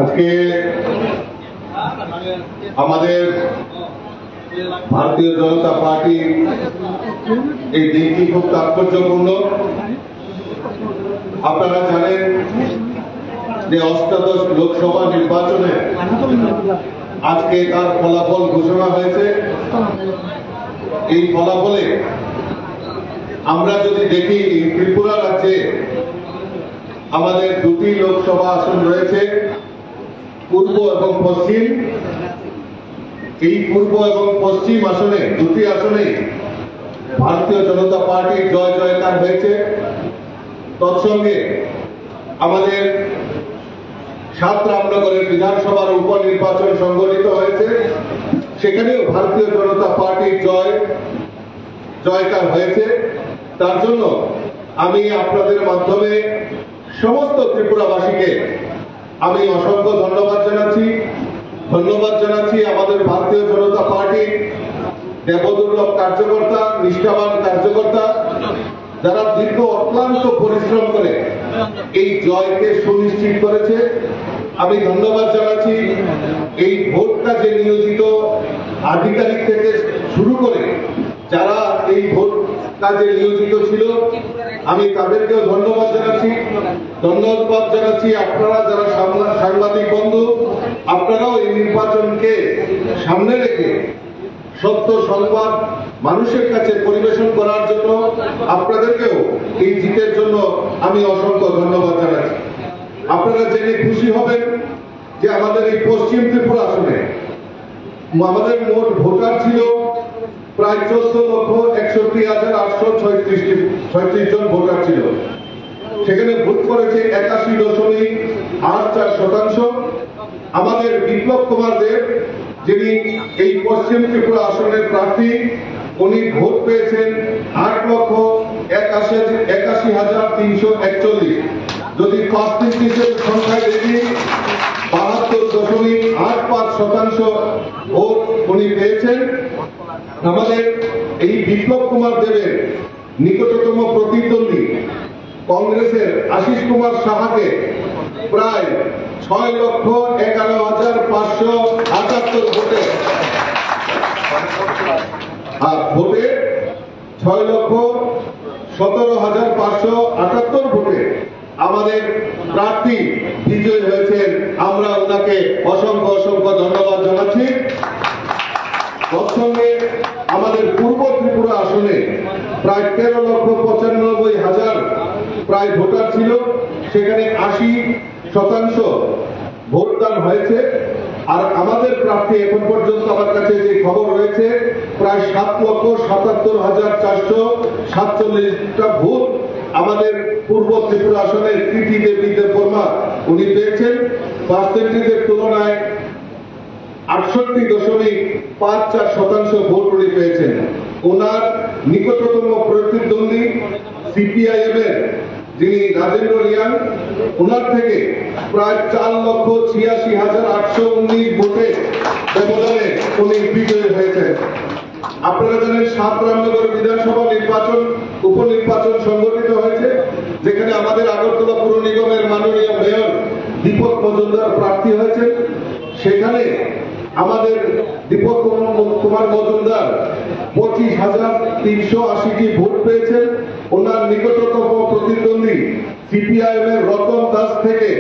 আজকে আমাদের ভারতীয় জনতা পার্টি এই দিনটি খুব তাৎপর্যপূর্ণ। আপনারা জানেন যে অষ্টাদশ লোকসভা নির্বাচনে আজকে তার ফলাফল ঘোষণা হয়েছে। এই ফলাফলে আমরা যদি দেখি এই ত্রিপুরা রাজ্যে আমাদের দুটি লোকসভা আসন রয়েছে, পূর্ব এবং পশ্চিম। এই পূর্ব এবং পশ্চিম আসনে দুটি আসনে ভারতীয় জনতা পার্টির জয় জয়কার হয়েছে। তৎসঙ্গে আমাদের 7 রামনগরের বিধানসভার উপনির্বাচন সংগঠিত হয়েছে, সেখানেও ভারতীয় জনতা পার্টির জয়কার হয়েছে। তার জন্য আমি আপনাদের মাধ্যমে সমস্ত ত্রিপুরাবাসীকে আমি অসংখ্য ধন্যবাদ জানাচ্ছি। আমাদের ভারতীয় জনতা পার্টির দেবদুর্লভ কার্যকর্তা, নিষ্ঠাবান কার্যকর্তা, যারা দীর্ঘ অক্লান্ত পরিশ্রম করে এই জয়কে সুনিশ্চিত করেছে। আমি ধন্যবাদ জানাচ্ছি এই ভোট কাজে নিয়োজিত আধিকারিক থেকে শুরু করে যারা এই ভোট কাজে নিয়োজিত ছিল, আমি তাদেরকেও ধন্যবাদ জানাচ্ছি। আপনারা যারা সাংবাদিক বন্ধু, আপনারাও এই নির্বাচনকে সামনে রেখে সত্য সংবাদ মানুষের কাছে পরিবেশন করার জন্য আপনাদেরকেও এই জিতের জন্য আমি অসংখ্য ধন্যবাদ জানাচ্ছি। আপনারা জেনে খুশি হবেন যে আমাদের এই পশ্চিম ত্রিপুরা আসনে আমাদের মোট ভোটার ছিল প্রায় 14,61,836 জন ভোটার ছিল। সেখানে ভোট করেছে 81.84%। আমাদের বিপ্লব কুমার দেব, যিনি এই পশ্চিম ত্রিপুরা আসনের প্রার্থী, উনি ভোট পেয়েছেন 8,81,341। যদি পার্সেন্টেজের সংখ্যায় দেখি 72.85% ভোট উনি পেয়েছেন। আমাদের এই বিপ্লব কুমার দেবের নিকটতম প্রতিদ্বন্দ্বী কংগ্রেসের আশিস কুমার সাহাকে প্রায় 6,11,578 ভোটে 6,17,578 ভোটে আমাদের প্রার্থী বিজয়ী হয়েছেন। আমরা ওনাকে অসংখ্য ধন্যবাদ জানাচ্ছি। তৎসঙ্গে আমাদের পূর্ব ত্রিপুরা আসনে প্রায় 13,95,000 প্রায় ভোটার ছিল, সেখানে 80% ভোটদান হয়েছে। আর আমাদের প্রার্থী এখন পর্যন্ত আমার কাছে যে খবর রয়েছে প্রায় 7,77,447টা ভোট আমাদের পূর্ব ত্রিপুরা আসনের কৃতি দেবী দেববর্মা উনি পেয়েছেন। পার্সেন্টেজের তুলনায় 68.54% ভোট উনি পেয়েছেন। ওনার নিকটতম প্রতিদ্বন্দ্বী সিপিআইএম এর যিনি রাজেন্দ্র রিয়াং, ওনার থেকে প্রায় 4,86,819 ভোটে ব্যবধানে উনি বিজয়ী হয়েছেন। আপনারা জানেন 7 রামনগর বিধানসভা উপনির্বাচন সংগঠিত হয়েছে, যেখানে আমাদের আগরতলা পুর নিগমের মাননীয় মেয়র দীপক মজুমদার প্রার্থী হয়েছেন। সেখানে আমাদের দীপক কুমার মজুমদার 25,380টি ভোট পেয়েছেন। ওনার নিকটতম প্রতিদ্বন্দ্বী সিপিআইএম এর রতন দাস থেকে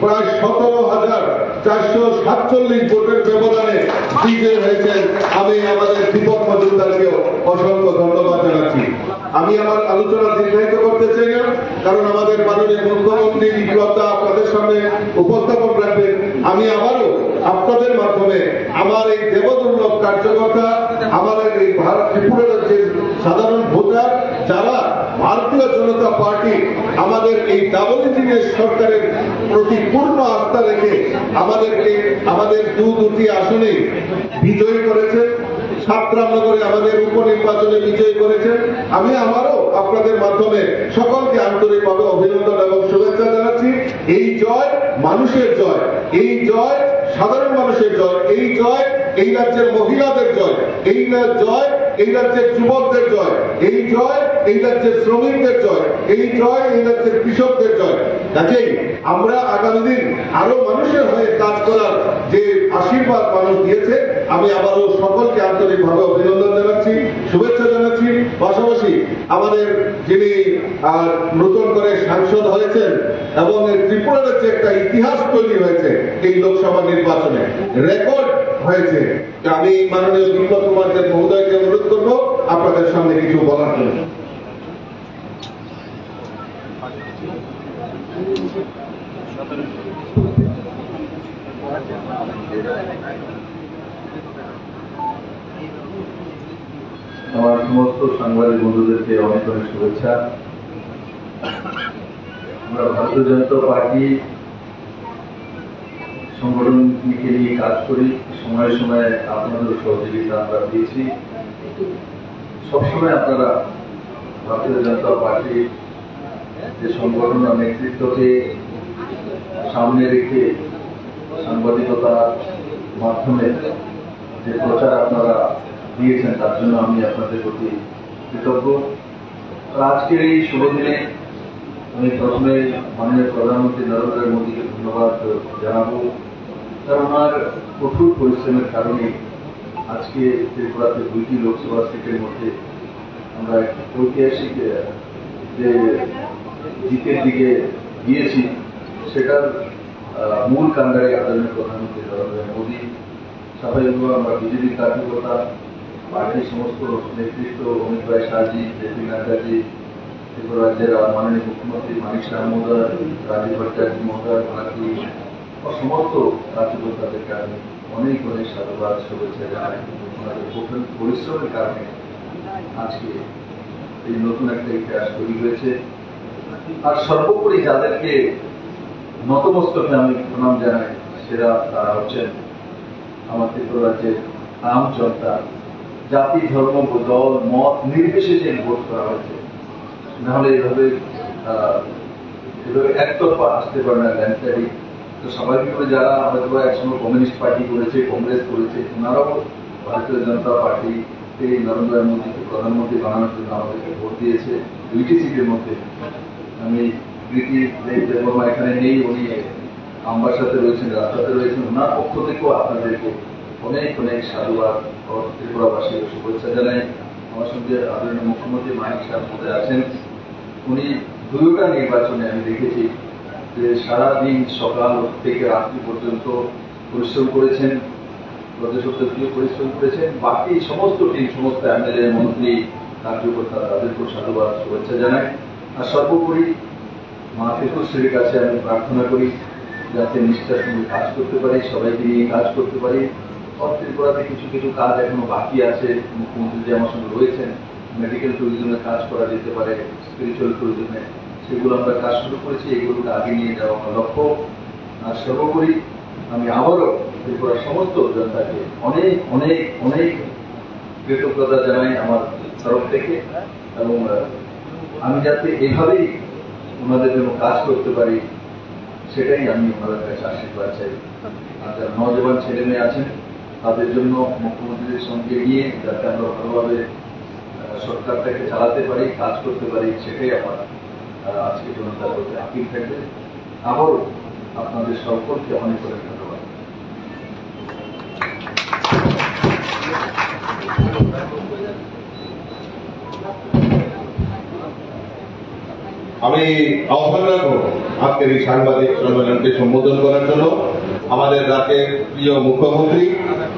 প্রায় 17,447 ভোটের ব্যবধানে বিজয়ী হয়েছেন। আমি আমাদের দীপক মজুমদারকে অসংখ্য ধন্যবাদ জানাচ্ছি। আমি আমার আলোচনা দীর্ঘায়িত করতে চাই না, কারণ আমাদের মাননীয় মুখ্যমন্ত্রী বিপ্লবদা আপনাদের সামনে উপস্থাপন রাখবেন। আমি আবারও আপনাদের মাধ্যমে আমার এই দেবদুর্লভ কার্যকর্তা, আমাদের এই ত্রিপুরা রাজ্যের সাধারণ ভোটার, যারা ভারতীয় জনতা পার্টি আমাদের এই ডাবল ইঞ্জিনের সরকারের প্রতি পূর্ণ আস্থা রেখে আমাদের দুটি আসনে বিজয়ী করেছেন, 7 রামনগরে আমাদের উপনির্বাচনে বিজয়ী করেছেন। আমি আমারও আপনাদের মাধ্যমে সকলকে আন্তরিকভাবে অভিনন্দন এবং শুভেচ্ছা জানাচ্ছি। এই জয় মানুষের জয়, এই জয় সাধারণ মানুষের জয়, এই জয় এই রাজ্যের মহিলাদের জয়, এই জয় এই রাজ্যের যুবকদের জয়, এই জয় এই রাজ্যের শ্রমিকদের জয়, এই জয় এই রাজ্যের কৃষকদের জয়। কাজেই আমরা আগামী দিন আরো মানুষের হয়ে কাজ করার যে আশীর্বাদ মানুষ দিয়েছে, আমি আবারও সকলকে আন্তরিকভাবে অভিনন্দন জানাচ্ছি, শুভেচ্ছা জানাচ্ছি। পাশাপাশি আমাদের যিনি নতুন করে সাংসদ হয়েছেন এবং ত্রিপুরার যে একটা ইতিহাস তৈরি হয়েছে এই লোকসভা নির্বাচনে, রেকর্ড হয়েছে, আমি মাননীয় বিপ্লব কুমার দেব মহোদয়কে অনুরোধ করব আপনাদের সামনে কিছু বলার জন্য। আমার সমস্ত সাংবাদিক বন্ধুদেরকে অনেক অনেক শুভেচ্ছা। আমরা ভারতীয় জনতা পার্টি সংগঠনকে নিয়ে কাজ করি, সময়ে সময়ে আপনাদের সহযোগিতা আমরা দিয়েছি। সবসময় আপনারা ভারতীয় জনতা পার্টির যে সংগঠন নেতৃত্বকে সামনে রেখে সাংবাদিকতার মাধ্যমে যে প্রচার আপনারা দিয়েছেন, তার জন্য আমি আপনাদের প্রতি কৃতজ্ঞ। আজকের এই শুভ দিনে আমি প্রথমে মাননীয় প্রধানমন্ত্রী নরেন্দ্র মোদীকে ধন্যবাদ জানাবো, কারণ ওনার কঠোর পরিশ্রমের কারণে আজকে ত্রিপুরাতে 2টি লোকসভা সিটের মধ্যে আমরা ঐতিহাসিক যে জিতের দিকে গিয়েছি, সেটার মূল কাণ্ডারি আদরণীয় প্রধানমন্ত্রী নরেন্দ্র মোদী। স্বাভাবিকভাবে আমরা বিজেপি কার্যকর্তা, পার্টির সমস্ত নেতৃত্ব, অমিত ভাই শাহজি, জেপি নাড্ডাজি, ত্রিপুরা রাজ্যের মাননীয় মুখ্যমন্ত্রী মানিক শাহ মহোদয়, রাজীব ভট্টাচার্য মহোদয়, ওনাকে সমস্ত কার্যকর্তাদের কারণে অনেক অনেক সাধুবাদ, শুভেচ্ছা জানাই। ওনাদের কঠোর পরিশ্রমের কারণে আজকে এই নতুন একটা ইতিহাস তৈরি হয়েছে। আর সর্বোপরি যাদেরকে নতমস্তকে আমি প্রণাম জানাই, সেরা তারা হচ্ছেন আমার ত্রিপুরা রাজ্যের আম জনতা। জাতি, ধর্ম, দল, মত নির্বিশেষে ভোট করা হয়েছে, নাহলে এভাবে একতরফা আসতে পারে না ল্যান্ডস্লাইডিং। তো স্বাভাবিকভাবে যারা হয়তো একসময় কমিউনিস্ট পার্টি করেছে, কংগ্রেস করেছে, ওনারাও ভারতীয় জনতা পার্টিকে নরেন্দ্র মোদীকে প্রধানমন্ত্রী বানানোর জন্য আমাদেরকে ভোট দিয়েছে 2টি সিটের মধ্যে। আমি প্রীতি দেববর্মা এখানে নেই, উনি আমার সাথে রয়েছেন, রাস্তাতে রয়েছেন, ওনার পক্ষ থেকেও আপনাদেরকে অনেক অনেক সাধুবাদ ও ত্রিপুরাবাসীকে শুভেচ্ছা জানাই। আমার সঙ্গে আদরণীয় মুখ্যমন্ত্রী মানিক শাহ মহোদয় আছেন। উনি 2টা নির্বাচনে আমি দেখেছি যে সারাদিন সকাল থেকে রাত্রি পর্যন্ত পরিশ্রম করেছেন, প্রদেশপ্রতিও পরিশ্রম করেছেন। বাকি সমস্ত টিম, সমস্ত এমএলএ, মন্ত্রী, কার্যকর্তা, তাদেরকেও সাধুবাদ, শুভেচ্ছা জানাই। আর সর্বোপরি মা ত্রিপুরের কাছে আমি প্রার্থনা করি যাতে নিষ্ঠার সঙ্গে কাজ করতে পারি, সবাইকে নিয়ে কাজ করতে পারি। ত্রিপুরাতে কিছু কিছু কাজ এখনো বাকি আছে, মুখ্যমন্ত্রী যে আমার সঙ্গে রয়েছেন, মেডিকেল ট্যুরিজমে কাজ করা যেতে পারে, স্পিরিচুয়াল ট্যুরিজমে, সেগুলো আমরা কাজ শুরু করেছি, এগুলোকে আগে নিয়ে যাওয়া আমার লক্ষ্য। আর সর্বোপরি আমি আবারও ত্রিপুরার সমস্ত জনতাকে অনেক অনেক অনেক কৃতজ্ঞতা জানাই আমার তরফ থেকে, এবং আমি যাতে এভাবেই ওনাদের জন্য কাজ করতে পারি, সেটাই আমি ওনাদের কাছে আশীর্বাদ চাই। আর যারা নজওয়ান ছেলে মেয়ে আছেন, তাদের জন্য মুখ্যমন্ত্রীদের সঙ্গে নিয়ে যাতে আমরা ভালোভাবে সরকারটাকে চালাতে পারি, কাজ করতে পারি, সেটাই আমার আজকে জনতার প্রতি আপিল থাকবে। আবারও আপনাদের সকলকে অনেক অনেক ধন্যবাদ। আমি আহ্বান রাখবো আজকের এই সাংবাদিক সম্মেলনকে সম্বোধন করার জন্য আমাদের রাজ্যের প্রিয় মুখ্যমন্ত্রী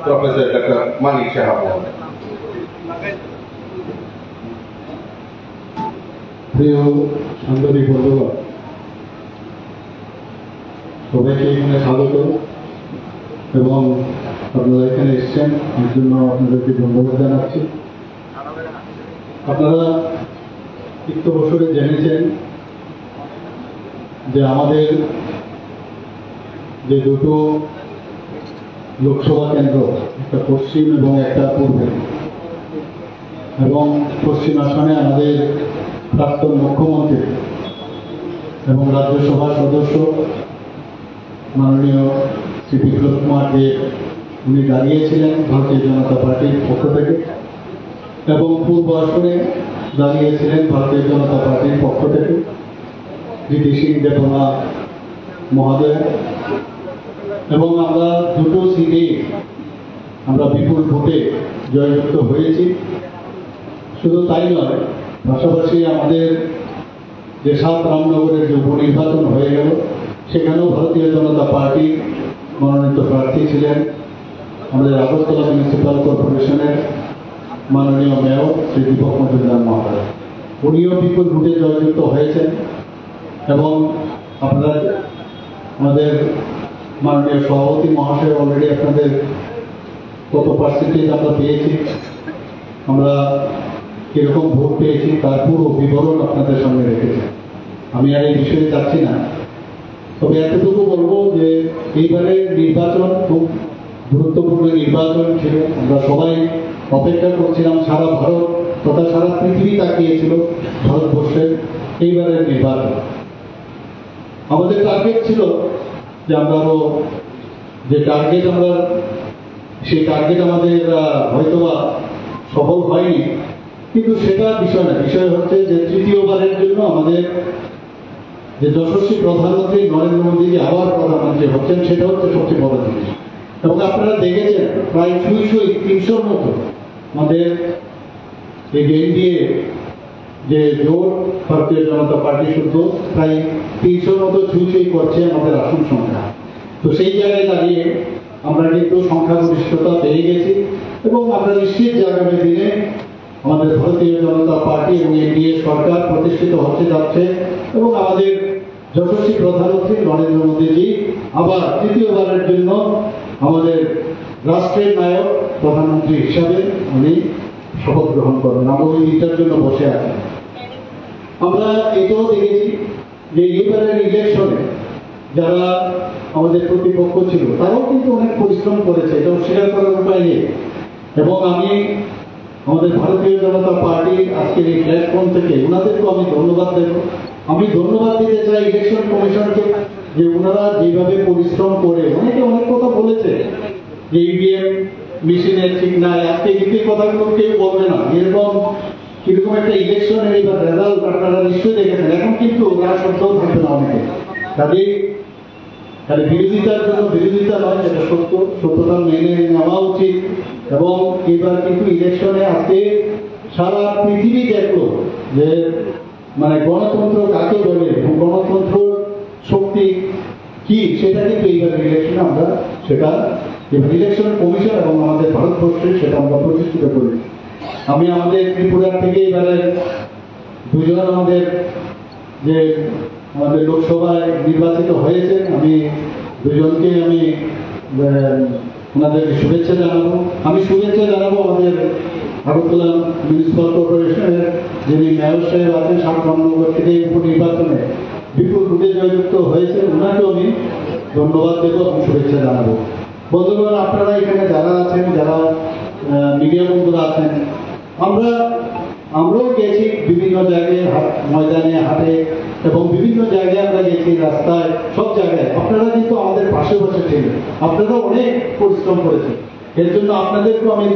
প্রফেসর ডক্টর মানিক শাহ মহোদয়। প্রিয় সাংবাদিক বন্ধুগণ, সবাইকে এখানে স্বাগত, এবং আপনারা এখানে এসছেন এর জন্য আপনাদেরকে ধন্যবাদ জানাচ্ছি। আপনারা তিক্ত বছরে জেনেছেন যে আমাদের যে 2টো লোকসভা কেন্দ্র, একটা পশ্চিম এবং একটা পূর্বে, এবং পশ্চিম আসনে আমাদের প্রাক্তন মুখ্যমন্ত্রী এবং রাজ্যসভার সদস্য মাননীয় শ্রী বিপ্লব কুমার দেব, উনি দাঁড়িয়েছিলেন ভারতীয় জনতা পার্টির পক্ষ থেকে। এবং পূর্ব আসনে দাঁড়িয়েছিলেন ভারতীয় জনতা পার্টির পক্ষ থেকে জিটি সিং দেবনা মহোদয়, এবং আমরা দুটো সিটে আমরা বিপুল ভোটে জয়যুক্ত হয়েছি। শুধু তাই নয়, পাশাপাশি আমাদের যে 7 রামনগরের যে উপনির্বাচন হয়ে গেল, সেখানেও ভারতীয় জনতা পার্টির মনোনীত প্রার্থী ছিলেন আমাদের আগরতলা মিউনিসিপ্যাল কর্পোরেশনের মাননীয় মেয়র শ্রী দীপক মজুমদার মহোদয়। উনিও বিপুল ভোটে জয়যুক্ত হয়েছেন এবং আপনারা আমাদের মাননীয় সভাপতি মহাশয় অলরেডি আপনাদের কত পার্সেন্টেজ আমরা পেয়েছি, আমরা কিরকম ভোট পেয়েছি তার পুরো বিবরণ আপনাদের সামনে রেখেছি। আমি আর এই বিষয়ে যাচ্ছি না, তবে এতটুকু বলবো যে এইবারের নির্বাচন খুব গুরুত্বপূর্ণ নির্বাচন ছিল। আমরা সবাই অপেক্ষা করছিলাম, সারা ভারত তথা সারা পৃথিবী তাকিয়েছিল ভারতবর্ষের এইবারের নির্বাচন। আমাদের টার্গেট ছিল যে আমরা যে টার্গেট আমরা সেই টার্গেট আমাদের হয়তোবা সফল হয়নি, কিন্তু সেটা বিষয় না। বিষয় হচ্ছে যে তৃতীয়বারের জন্য আমাদের যে যশস্বী প্রধানমন্ত্রী নরেন্দ্র মোদীজি আবার প্রধানমন্ত্রী হচ্ছেন, সেটা হচ্ছে সবচেয়ে বড় জিনিস। এবং আপনারা দেখেছেন প্রায় 300-র মতো আমাদের এই এনডিএ যে জোট ভারতীয় জনতা পার্টি শুদ্ধ প্রায় 300-র মতো ছুঁই করছে আমাদের আসন সংখ্যা। তো সেই জায়গায় দাঁড়িয়ে আমরা কিন্তু সংখ্যাগরিষ্ঠতা পেয়ে গেছি এবং আমরা নিশ্চিত যে আগামী দিনে আমাদের ভারতীয় জনতা পার্টি এবং এনডিএ সরকার প্রতিষ্ঠিত হতে যাচ্ছে এবং আমাদের যশস্বী প্রধানমন্ত্রী নরেন্দ্র মোদীজি আবার তৃতীয়বারের জন্য আমাদের রাষ্ট্রের নায়ক প্রধানমন্ত্রী হিসাবে উনি শপথ গ্রহণ করবেন। আমরা ওই দিনটার জন্য বসে আছি। আমরা এটাও দেখেছি যে এইবারের ইলেকশনে যারা আমাদের প্রতিপক্ষ ছিল তারাও কিন্তু অনেক পরিশ্রম করেছে, এটা অস্বীকার করার উপায় নেই। এবং আমি আমাদের ভারতীয় জনতা পার্টির আজকের এই প্ল্যাটফর্ম থেকে ওনাদেরকেও আমি ধন্যবাদ দেব। আমি ধন্যবাদ দিতে চাই ইলেকশন কমিশনকে, যে ওনারা যেভাবে পরিশ্রম করে, অনেকে অনেক কথা বলেছে যে ইভিএম মেশিনের ঠিক নাই, আজকে কিন্তু এই কথাগুলো কেউ বলবে না। এরকম কিরকম একটা ইলেকশনের এবার রেজাল্ট আপনারা নিশ্চয়ই দেখেছেন। এখন কিন্তু ওরা সত্যও থাকবে না অনেকে, কাজেই তাহলে বিরোধিতার জন্য বিরোধিতা নয়, সেটা সত্যতা মেনে নেওয়া উচিত। এবং এবার কিন্তু ইলেকশনে আজকে সারা পৃথিবী দেখলো যে মানে গণতন্ত্র কাকে বলে এবং গণতন্ত্র শক্তি কি, সেটা কিন্তু এইবার ইলেকশনে আমরা সেটা ইলেকশন কমিশন এবং আমাদের ভারতবর্ষে সেটা আমরা প্রতিষ্ঠিত করি। আমি আমাদের ত্রিপুরা থেকে এবারে 2 জন আমাদের যে আমাদের লোকসভায় নির্বাচিত হয়েছে, আমি 2 জনকে আমি ওনাদেরকে শুভেচ্ছা জানাবো। আমি শুভেচ্ছা জানাবো আমাদের আগরতলা মিউনিসিপ্যাল কর্পোরেশনের যিনি মেয়র সাহেব আছেন 7 রামনগর থেকে উপনির্বাচনে বিপুল ভোটে জয়যুক্ত হয়েছে, ওনাকেও আমি ধন্যবাদ দেবো এবং শুভেচ্ছা জানাবো। বন্ধুগণ, আপনারা এখানে যারা আছেন, যারা মিডিয়া বন্ধুরা আছেন, আমরাও গেছি বিভিন্ন জায়গায়, ময়দানে, হাটে এবং বিভিন্ন জায়গায় আমরা গেছি, রাস্তায়, সব জায়গায়। আপনারা কিন্তু আমাদের পাশে বসে ছিলেন, আপনারা অনেক পরিশ্রম করেছেন। এর জন্য আপনাদেরকেও আমি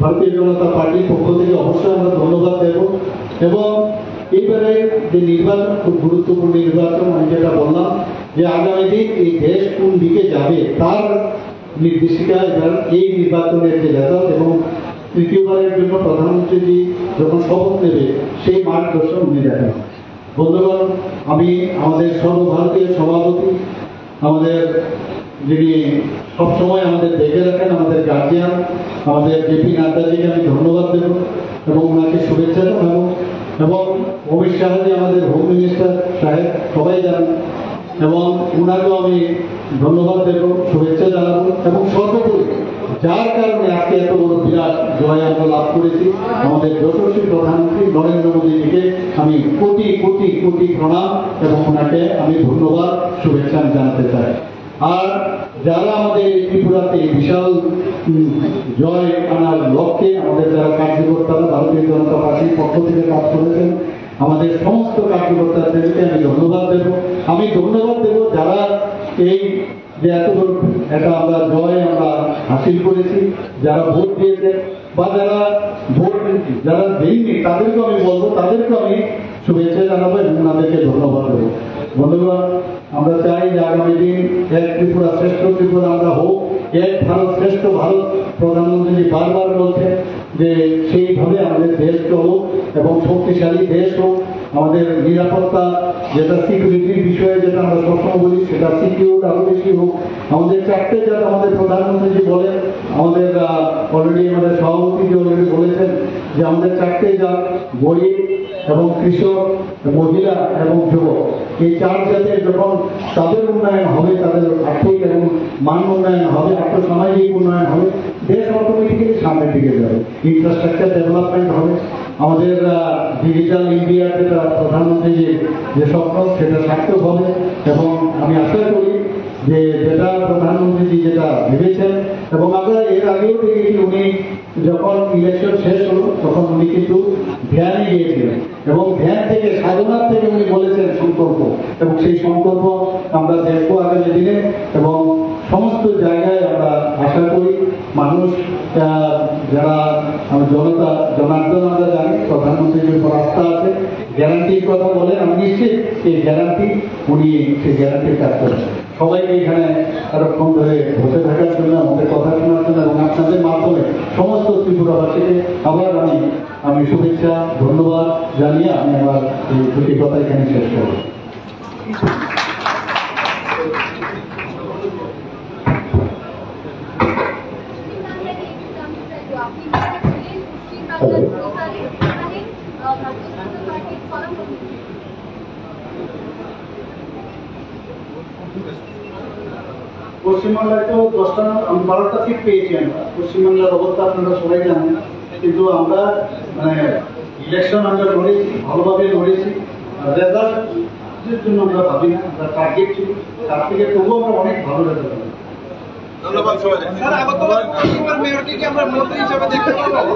ভারতীয় জনতা পার্টির পক্ষ থেকে অবশ্যই আমরা ধন্যবাদ দেব। এবং এইবারে যে নির্বাচন খুব গুরুত্বপূর্ণ নির্বাচন, আমি যেটা বললাম যে আগামী দিন এই দেশ কোন দিকে যাবে তার নির্দেশিকা এবার এই নির্বাচনের যে রেজাল্ট এবং তৃতীয়বারের জন্য প্রধানমন্ত্রীজি যখন শপথ নেবে সেই মার্গদর্শন উনি দেখেন। বন্ধুগণ, আমি আমাদের সর্বভারতীয় সভাপতি, আমাদের যিনি সবসময় আমাদের দেখে রাখেন, আমাদের গার্জিয়ান, আমাদের জেপি নাড্ডাজিকে আমি ধন্যবাদ দেব এবং ওনাকে শুভেচ্ছা জানাবো। এবং অমিত শাহজি আমাদের হোম মিনিস্টার সাহেব, সবাই জানেন, এবং ওনাকেও আমি ধন্যবাদ দেব, শুভেচ্ছা জানাবো। এবং সর্বোপরি যার কারণে আজকে এত বড় বিরাট জয় আমরা লাভ করেছি, আমাদের যশস্বী প্রধানমন্ত্রী নরেন্দ্র মোদীজিকে আমি কোটি কোটি কোটি প্রণাম এবং ওনাকে আমি ধন্যবাদ, শুভেচ্ছা জানাতে চাই। আর যারা আমাদের ত্রিপুরাতে বিশাল জয় আনার লক্ষ্যে আমাদের যারা কার্যকর্তারা ভারতীয় জনতা পার্টির পক্ষ থেকে কাজ করেছেন, আমাদের সমস্ত কার্যকর্তাদেরকে আমি ধন্যবাদ দেব। আমি ধন্যবাদ দেব যারা এই যে এত একটা আমরা জয় আমরা হাসিল করেছি, যারা ভোট দিয়েছে, বা যারা দেয়নি তাদেরকে আমি বলবো, তাদেরকে আমি শুভেচ্ছা জানাবো এবং ওনাদেরকে ধন্যবাদ দেবো। বন্ধুগণ, আমরা চাই যে আগামী দিন এক ত্রিপুরা শ্রেষ্ঠ ত্রিপুরা আমরা হোক, এক ভারত শ্রেষ্ঠ ভারত প্রধানমন্ত্রী বারবার বলছেন যে সেইভাবে আমাদের দেশ চলুক এবং শক্তিশালী দেশ হোক। আমাদের নিরাপত্তা যেটা সিকিউরিটির বিষয়ে যেটা আমরা সবসময় বলি সেটা সিকিউর আরো বেশি হোক। আমাদের চারটে জাত আমাদের প্রধানমন্ত্রী বলেন, আমাদের অলরেডি আমাদের সভাপতি অলরেডি বলেছেন যে আমাদের চারটে জাত গরিব এবং কৃষক, মহিলা এবং যুবক, এই চার জাতের যখন তাদের উন্নয়ন হবে, তাদের আর্থিক এবং মান উন্নয়ন হবে, আর্থসামাজিক উন্নয়ন হবে, দেশ অটোমেটিক্যালি সামনের দিকে যাবে, ইনফ্রাস্ট্রাকচার ডেভেলপমেন্ট হবে। আমাদের ডিজিটাল ইন্ডিয়া যেটা প্রধানমন্ত্রী যে স্বপ্ন সেটা সার্থক হবে এবং আমি আশা করি যে যেটা প্রধানমন্ত্রী যেটা ভেবেছেন, এবং আমরা এর আগেও দেখেছি উনি যখন ইলেকশন শেষ হলো তখন উনি কিন্তু ধ্যানে গিয়েছিলেন এবং ধ্যান থেকে সাধনার থেকে উনি বলেছেন সংকল্প, এবং সেই সংকল্প আমরা দেখবো আগামী দিনে। এবং সমস্ত জায়গায় আমরা আশা করি মানুষ যারা জনতা জনার্দন আমরা জানি প্রধানমন্ত্রীর উপর আস্থা আছে, গ্যারান্টির কথা বলে আমি নিশ্চিত এই গ্যারান্টি উনি সেই গ্যারান্টির কাজ করছেন। সবাইকে এখানে এতক্ষণ ধরে বসে থাকার জন্য, আমাদের কথা শোনার জন্য এবং আপনাদের মাধ্যমে সমস্ত ত্রিপুরাবাসীকে আবার আমি শুভেচ্ছা ধন্যবাদ জানিয়ে আমি আমার এই দুটি কথা এখানে শেষ করব। পশ্চিমবাংলায় তো 12টা সিট পেয়েছি আমরা। পশ্চিমবাংলার অবস্থা আপনারা সবাই জানেন, কিন্তু আমরা ইলেকশন আমরা লড়েছি, ভালোভাবে লড়েছি। রেজাল্টের জন্য আমরা ভাবি না, আমরা টার্গেট ছিল, তার থেকে তবুও আমরা অনেক ভালো রেজাল্ট পাই। ধন্যবাদ সবাই। স্যার, আগরতলা পশ্চিমবঙ্গের মেয়রকে কি আমরা মন্ত্রী হিসেবে দেখতে পাবো?